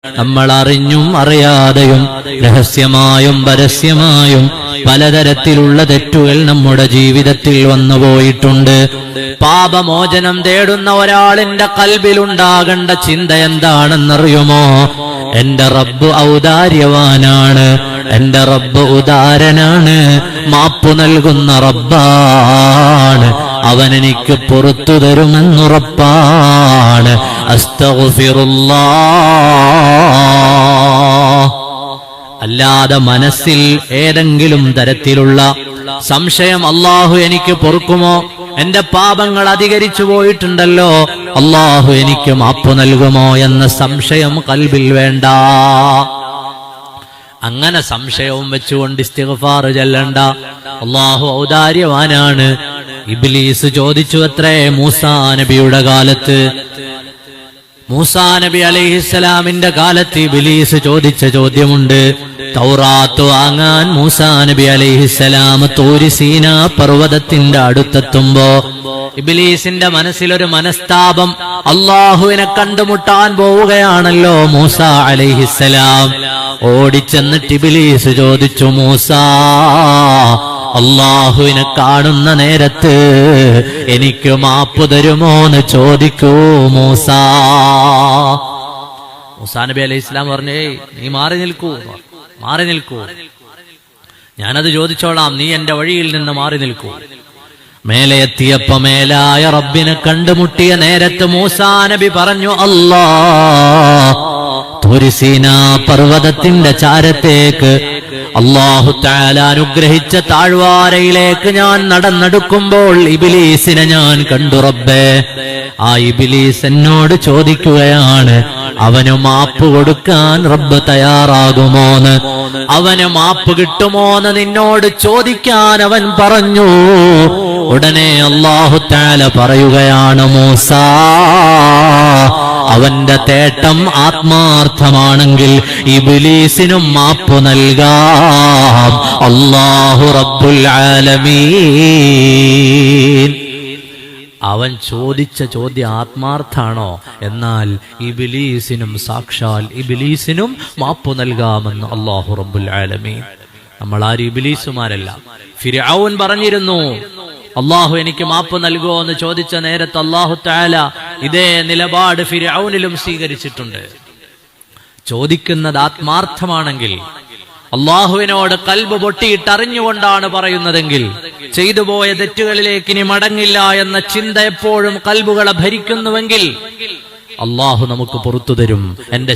നമ്മൾ അറിഞ്ഞും അറിയാതെയും രഹസ്യമായും പരസ്യമായും പലതരത്തിലുള്ള തെറ്റുകൾ നമ്മുടെ ജീവിതത്തിൽ വന്നുപോയിട്ടുണ്ട്. പാപമോചനം തേടുന്ന ഒരാളിന്റെ കൽബിലുണ്ടാകേണ്ട ചിന്ത എന്താണെന്നറിയുമോ? എന്റെ റബ്ബ് ഔദാര്യവാനാണ്, എന്റെ റബ്ബ് ഉദാരനാണ്, മാപ്പു നൽകുന്ന റബ്ബാണ്, അവനെനിക്ക് പുറത്തു തരുമെന്നുറപ്പാണ്. അസ്തഗ്ഫിറുല്ലാഹ്. അല്ലാതെ മനസ്സിൽ ഏതെങ്കിലും തരത്തിലുള്ള സംശയം, അല്ലാഹു എനിക്ക് പൊറുക്കുമോ, എന്റെ പാപങ്ങൾ അധികരിച്ചു പോയിട്ടുണ്ടല്ലോ, അല്ലാഹു എനിക്ക് മാപ്പ് നൽകുമോ എന്ന സംശയം കൽബിൽ വേണ്ട. അങ്ങനെ സംശയവും വെച്ചുകൊണ്ട് ഇസ്തിഗ്ഫാർ ചൊല്ലണ്ട. അല്ലാഹു ഔദാര്യവാനാണ്. ഇബ്ലീസ് ചോദിച്ചു അത്രേ മൂസാ നബിയുടെ കാലത്ത്. മൂസാ നബി അലൈഹിസ്സലാമിന്റെ കാലത്ത് ഇബ്ലീസ് ചോദിച്ച ചോദ്യമുണ്ട്. തൗറാത്ത് വാങ്ങാൻ മൂസാ നബി അലൈഹിസ്സലാം തൂരി സീനാ പർവ്വതത്തിന്റെ അടുത്തെത്തുമ്പോ ഇബ്ലീസിന്റെ മനസ്സിലൊരു മനസ്താപം. അള്ളാഹുവിനെ കണ്ടുമുട്ടാൻ പോവുകയാണല്ലോ മൂസാ അലൈഹിസ്സലാം. ഓടിച്ചെന്നിട്ട് ഇബ്ലീസ് ചോദിച്ചു, മൂസാ, അള്ളാഹുവിനെ കാണുന്ന നേരത്ത് എനിക്ക് മാപ്പ് തരുമോന്ന് ചോദിക്കൂ മൂസാ. മൂസാ നബി അലൈഹി ഇസ്ലാം പറഞ്ഞേ, നീ മാറി നിൽക്കൂ, മാറി നിൽക്കൂ, ഞാനത് ചോദിച്ചോളാം, നീ എന്റെ വഴിയിൽ നിന്ന് മാറി നിൽക്കൂ. മേലെ എത്തിയപ്പോ മേലായ റബ്ബിനെ കണ്ടുമുട്ടിയ നേരത്ത് മൂസാ നബി പറഞ്ഞു, അല്ലാ, തൂരി സീനാ പർവ്വതത്തിന്റെ ചാരത്തേക്ക് അല്ലാഹു തആല അനുഗ്രഹിച്ച താഴ്വാരയിലേക്ക് ഞാൻ നടന്നെടുക്കുമ്പോൾ ഇബ്ലീസിനെ ഞാൻ കണ്ടു റബ്ബേ. ആ ഇബ്ലീസ് എന്നോട് ചോദിക്കുകയാണ്, അവന് മാപ്പ് കൊടുക്കാൻ റബ്ബ് തയ്യാറാകുമോന്ന്, അവന് മാപ്പ് കിട്ടുമോന്ന് നിന്നോട് ചോദിക്കാൻ അവൻ പറഞ്ഞു. ഉടനെ അല്ലാഹു തആല പറയുകയാണ്, മൂസാ, അവന്റെ തേട്ടം ആത്മാർത്ഥമാണെങ്കിൽ ഇബ്ലീസിനും മാപ്പ് നൽകാം. അല്ലാഹു റബ്ബുൽ ആലമീൻ. അവൻ ചോദിച്ച ചോദ്യം ആത്മാർത്ഥാണോ, എന്നാൽ ഇബ്ലീസിനും സാക്ഷാൽ ഇബ്ലീസിനും മാപ്പ് നൽകാമെന്ന് അല്ലാഹു റബ്ബുൽ ആലമീൻ. നമ്മൾ ആരും ഇബ്ലീസുമാരല്ല. ഫിർഔൻ പറഞ്ഞിരുന്നു, അല്ലാഹു എനിക്ക് മാപ്പ് നൽകുമോ എന്ന് ചോദിച്ച നേരത്ത് അല്ലാഹു തആല ഇതേ നിലപാട് ഫിർഔനിലും സ്വീകരിച്ചിട്ടുണ്ട്. ചോദിക്കുന്നത് ആത്മാർത്ഥമാണെങ്കിൽ, അള്ളാഹുവിനോട് കൽബ് പൊട്ടിയിട്ടറിഞ്ഞുകൊണ്ടാണ് പറയുന്നതെങ്കിൽ, ചെയ്തു പോയ തെറ്റുകളിലേക്ക് ഇനി മടങ്ങില്ല എന്ന ചിന്ത എപ്പോഴും കൽബുകളെ ഭരിക്കുന്നുവെങ്കിൽ അള്ളാഹു നമുക്ക് പുറത്തു തരും. എന്റെ